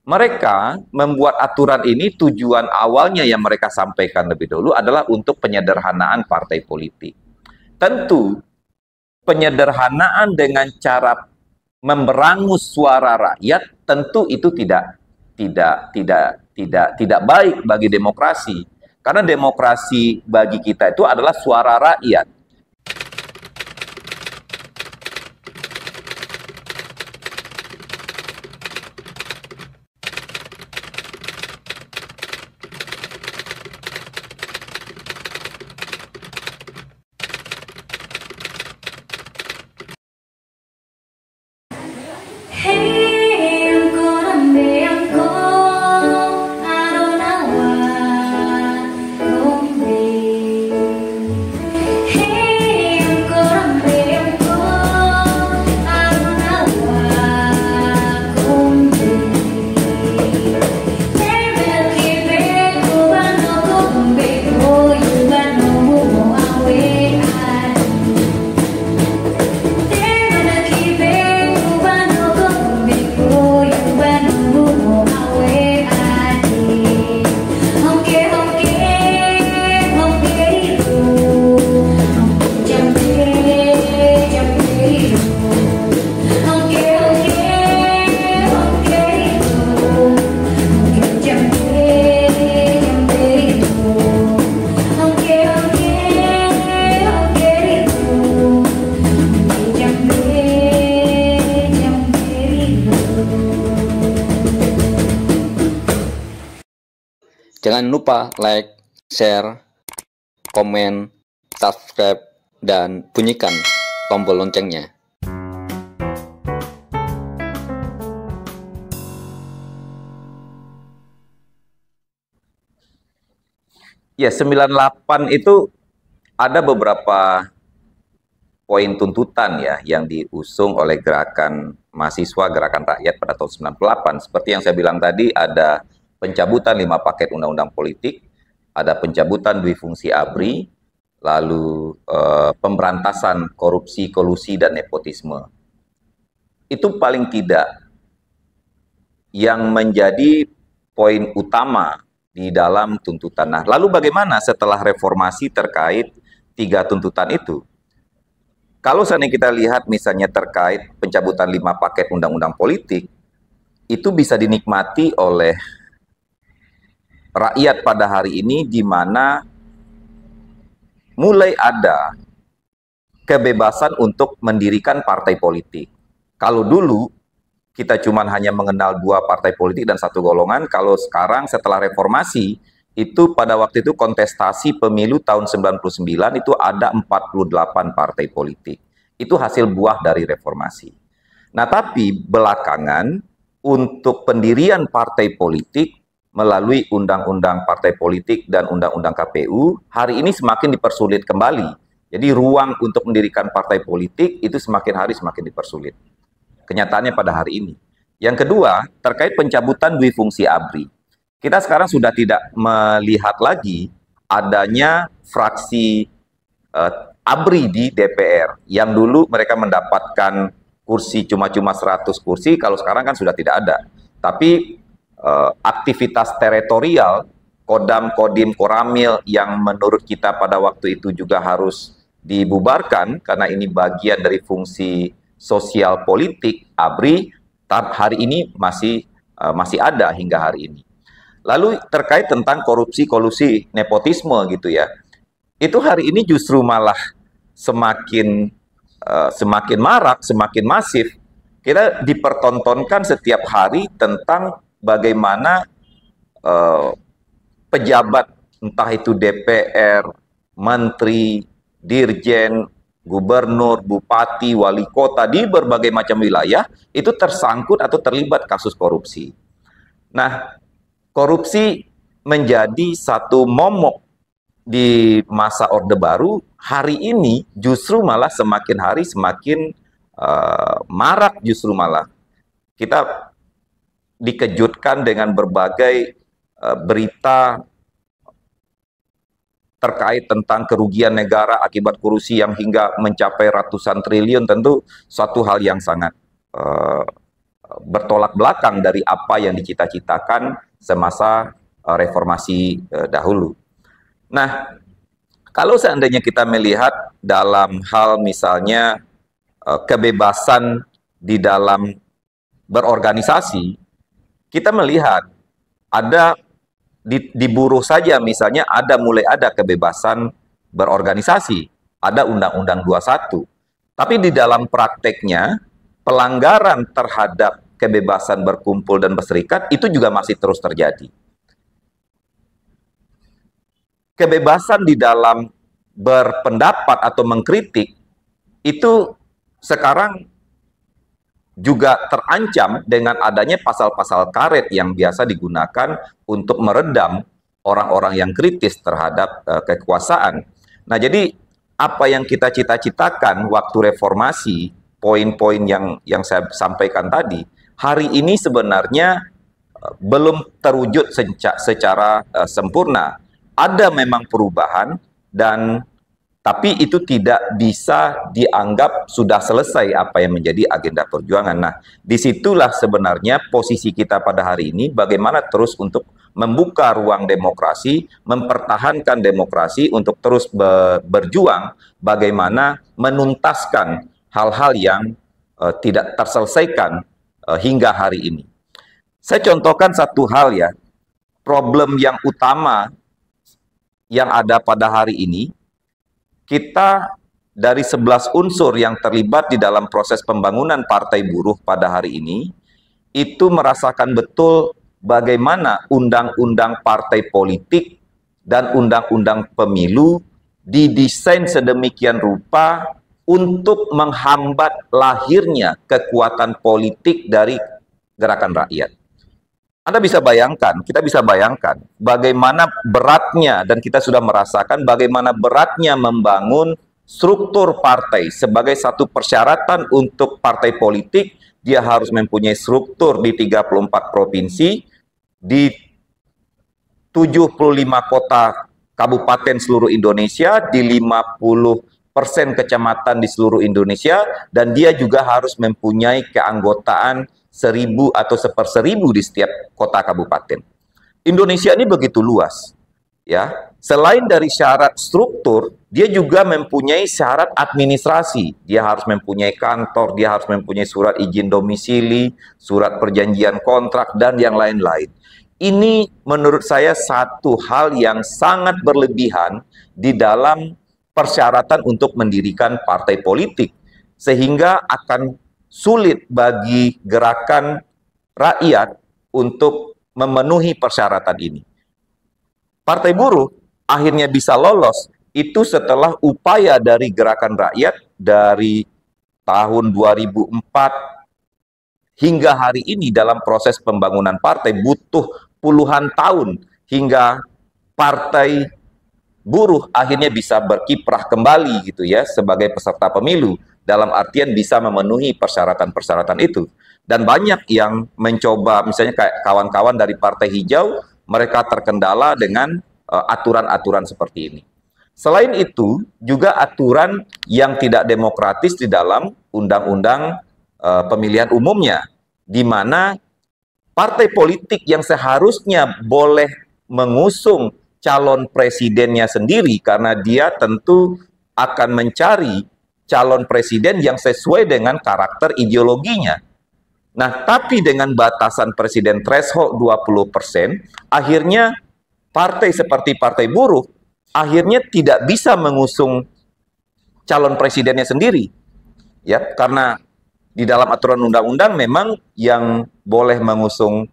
Mereka membuat aturan ini tujuan awalnya yang mereka sampaikan lebih dulu adalah untuk penyederhanaan partai politik. Tentu penyederhanaan dengan cara memberangus suara rakyat tentu itu tidak baik bagi demokrasi. Karena demokrasi bagi kita itu adalah suara rakyat. Hey, I'm gonna be, I'm gone. I don't know what gonna be. Hey, I'm gonna be, I'm gone. I don't know what gonna be. Never keep it, go on, no gonna be. Oh, you got no more away. Jangan lupa like, share, komen, subscribe, dan bunyikan tombol loncengnya. Ya, 98 itu ada beberapa poin tuntutan ya yang diusung oleh gerakan mahasiswa, gerakan rakyat pada tahun 98. Seperti yang saya bilang tadi, ada pencabutan 5 paket undang-undang politik, ada pencabutan duifungsi ABRI, lalu pemberantasan korupsi, kolusi, dan nepotisme. Itu paling tidak yang menjadi poin utama di dalam tuntutan. Nah, lalu bagaimana setelah reformasi terkait 3 tuntutan itu? Kalau seandainya kita lihat misalnya terkait pencabutan 5 paket undang-undang politik, itu bisa dinikmati oleh rakyat pada hari ini, di mana mulai ada kebebasan untuk mendirikan partai politik. Kalau dulu kita cuma hanya mengenal 2 partai politik dan 1 golongan, kalau sekarang setelah reformasi, itu pada waktu itu kontestasi pemilu tahun 99 itu ada 48 partai politik. Itu hasil buah dari reformasi. Nah, tapi belakangan untuk pendirian partai politik melalui Undang-Undang Partai Politik dan Undang-Undang KPU, hari ini semakin dipersulit kembali. Jadi ruang untuk mendirikan partai politik itu semakin hari semakin dipersulit. Kenyataannya pada hari ini. Yang kedua, terkait pencabutan duifungsi ABRI. Kita sekarang sudah tidak melihat lagi adanya fraksi ABRI di DPR. Yang dulu mereka mendapatkan kursi cuma-cuma 100 kursi, kalau sekarang kan sudah tidak ada. Tapi aktivitas teritorial, Kodam, Kodim, Koramil yang menurut kita pada waktu itu juga harus dibubarkan karena ini bagian dari fungsi sosial politik ABRI, hari ini masih ada hingga hari ini. Lalu terkait tentang korupsi, kolusi, nepotisme gitu ya, itu hari ini justru malah semakin marak, semakin masif. Kita dipertontonkan setiap hari tentang bagaimana pejabat, entah itu DPR, menteri, dirjen, gubernur, bupati, wali kota di berbagai macam wilayah itu tersangkut atau terlibat kasus korupsi. Nah, korupsi menjadi satu momok di masa Orde Baru. Hari ini justru malah semakin hari semakin marak, justru malah kita dikejutkan dengan berbagai berita terkait tentang kerugian negara akibat korupsi yang hingga mencapai ratusan triliun. Tentu suatu hal yang sangat bertolak belakang dari apa yang dicita-citakan semasa reformasi dahulu. Nah, kalau seandainya kita melihat dalam hal misalnya kebebasan di dalam berorganisasi, kita melihat ada di buruh saja misalnya mulai ada kebebasan berorganisasi, ada Undang-Undang 21. Tapi di dalam prakteknya, pelanggaran terhadap kebebasan berkumpul dan berserikat itu juga masih terus terjadi. Kebebasan di dalam berpendapat atau mengkritik itu sekarang juga terancam dengan adanya pasal-pasal karet yang biasa digunakan untuk meredam orang-orang yang kritis terhadap kekuasaan. Nah, jadi apa yang kita cita-citakan waktu reformasi, poin-poin yang saya sampaikan tadi, hari ini sebenarnya belum terwujud secara sempurna. Ada memang perubahan, tapi itu tidak bisa dianggap sudah selesai apa yang menjadi agenda perjuangan. Nah, disitulah sebenarnya posisi kita pada hari ini, bagaimana terus untuk membuka ruang demokrasi, mempertahankan demokrasi untuk terus berjuang, bagaimana menuntaskan hal-hal yang tidak terselesaikan hingga hari ini. Saya contohkan satu hal ya, problem yang utama yang ada pada hari ini, kita dari 11 unsur yang terlibat di dalam proses pembangunan Partai Buruh pada hari ini, itu merasakan betul bagaimana undang-undang partai politik dan undang-undang pemilu didesain sedemikian rupa untuk menghambat lahirnya kekuatan politik dari gerakan rakyat. Anda bisa bayangkan, kita bisa bayangkan bagaimana beratnya, dan kita sudah merasakan bagaimana beratnya membangun struktur partai sebagai satu persyaratan untuk partai politik. Dia harus mempunyai struktur di 34 provinsi, di 75 kota kabupaten seluruh Indonesia, di 50% kecamatan di seluruh Indonesia, dan dia juga harus mempunyai keanggotaan 1.000 atau 1/1000 di setiap kota kabupaten. Indonesia ini begitu luas, ya. Selain dari syarat struktur, dia juga mempunyai syarat administrasi. Dia harus mempunyai kantor, dia harus mempunyai surat izin domisili, surat perjanjian kontrak, dan yang lain-lain. Ini menurut saya satu hal yang sangat berlebihan di dalam persyaratan untuk mendirikan partai politik, sehingga akan sulit bagi gerakan rakyat untuk memenuhi persyaratan ini. Partai Buruh akhirnya bisa lolos itu setelah upaya dari gerakan rakyat dari tahun 2004 hingga hari ini. Dalam proses pembangunan partai butuh puluhan tahun hingga Partai Buruh akhirnya bisa berkiprah kembali gitu ya sebagai peserta pemilu, dalam artian bisa memenuhi persyaratan-persyaratan itu. Dan banyak yang mencoba, misalnya kayak kawan-kawan dari Partai Hijau, mereka terkendala dengan aturan-aturan seperti ini. Selain itu, juga aturan yang tidak demokratis di dalam undang-undang pemilihan umumnya, di mana partai politik yang seharusnya boleh mengusung calon presidennya sendiri, karena dia tentu akan mencari calon presiden yang sesuai dengan karakter ideologinya. Nah, tapi dengan batasan presiden threshold 20%, akhirnya partai seperti Partai Buruh akhirnya tidak bisa mengusung calon presidennya sendiri. Ya, karena di dalam aturan undang-undang memang yang boleh mengusung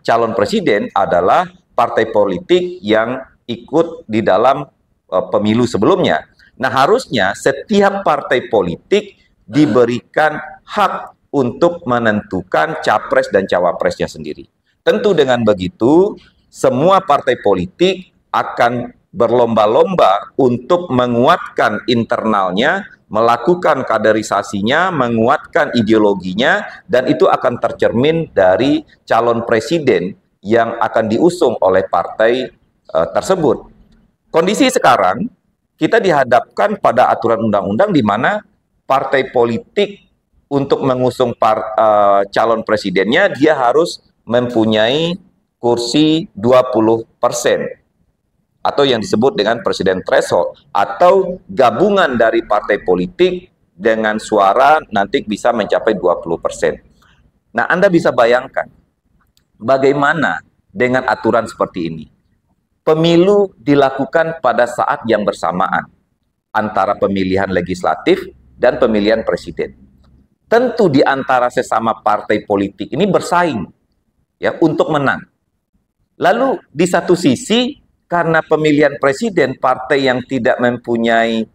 calon presiden adalah partai politik yang ikut di dalam pemilu sebelumnya. Nah, harusnya setiap partai politik diberikan hak untuk menentukan capres dan cawapresnya sendiri. Tentu dengan begitu, semua partai politik akan berlomba-lomba untuk menguatkan internalnya, melakukan kaderisasinya, menguatkan ideologinya, dan itu akan tercermin dari calon presiden yang akan diusung oleh partai tersebut. Kondisi sekarang, kita dihadapkan pada aturan undang-undang di mana partai politik untuk mengusung calon presidennya, dia harus mempunyai kursi 20%. Atau yang disebut dengan presiden threshold, atau gabungan dari partai politik dengan suara nanti bisa mencapai 20%. Nah, Anda bisa bayangkan bagaimana dengan aturan seperti ini. Pemilu dilakukan pada saat yang bersamaan antara pemilihan legislatif dan pemilihan presiden. Tentu di antara sesama partai politik ini bersaing ya untuk menang. Lalu di satu sisi karena pemilihan presiden partai yang tidak mempunyai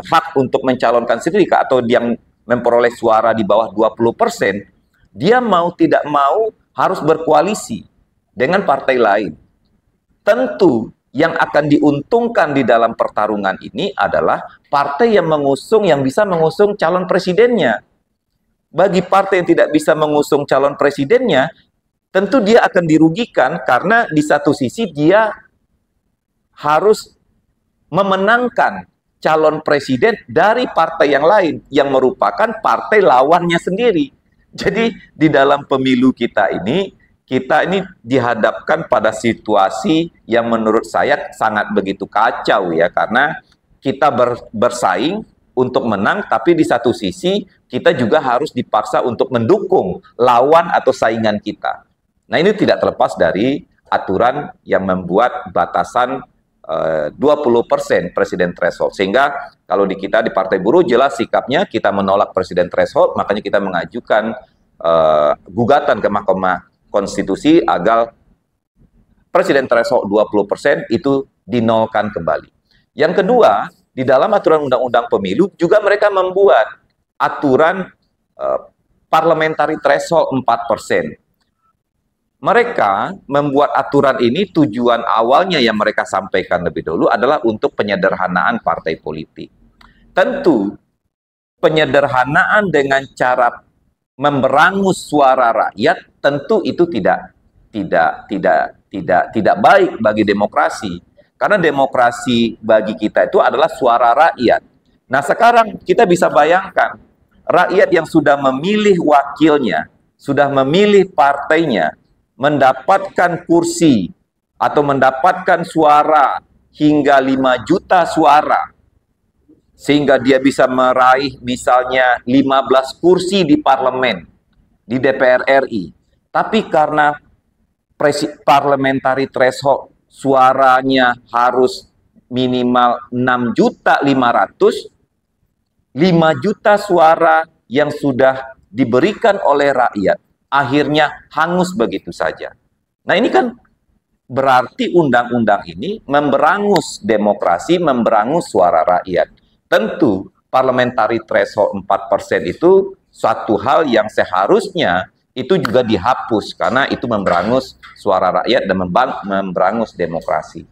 hak untuk mencalonkan sendiri atau yang memperoleh suara di bawah 20%, dia mau tidak mau harus berkoalisi dengan partai lain. Tentu yang akan diuntungkan di dalam pertarungan ini adalah partai yang bisa mengusung calon presidennya. Bagi partai yang tidak bisa mengusung calon presidennya, tentu dia akan dirugikan karena di satu sisi dia harus memenangkan calon presiden dari partai yang lain yang merupakan partai lawannya sendiri. Jadi di dalam pemilu kita ini dihadapkan pada situasi yang menurut saya sangat begitu kacau ya, karena kita bersaing untuk menang, tapi di satu sisi kita juga harus dipaksa untuk mendukung lawan atau saingan kita. Nah, ini tidak terlepas dari aturan yang membuat batasan 20% presiden threshold. Sehingga kalau di Partai Buruh jelas sikapnya kita menolak presiden threshold, makanya kita mengajukan gugatan ke Mahkamah Konstitusi agar presiden threshold 20% itu dinolkan kembali. Yang kedua, di dalam aturan undang-undang pemilu juga mereka membuat aturan parliamentary threshold 4%. Mereka membuat aturan ini tujuan awalnya yang mereka sampaikan lebih dulu adalah untuk penyederhanaan partai politik. Tentu penyederhanaan dengan cara memberangus suara rakyat tentu itu tidak baik bagi demokrasi. Karena demokrasi bagi kita itu adalah suara rakyat. Nah, sekarang kita bisa bayangkan rakyat yang sudah memilih wakilnya, sudah memilih partainya, mendapatkan kursi atau mendapatkan suara hingga 5 juta suara, sehingga dia bisa meraih misalnya 15 kursi di parlemen, di DPR RI. Tapi karena parliamentary threshold suaranya harus minimal 6.500.000, 5 juta suara yang sudah diberikan oleh rakyat akhirnya hangus begitu saja. Nah, ini kan berarti undang-undang ini memberangus demokrasi, memberangus suara rakyat. Tentu parliamentary threshold 4% itu suatu hal yang seharusnya itu juga dihapus karena itu memberangus suara rakyat dan memberangus demokrasi.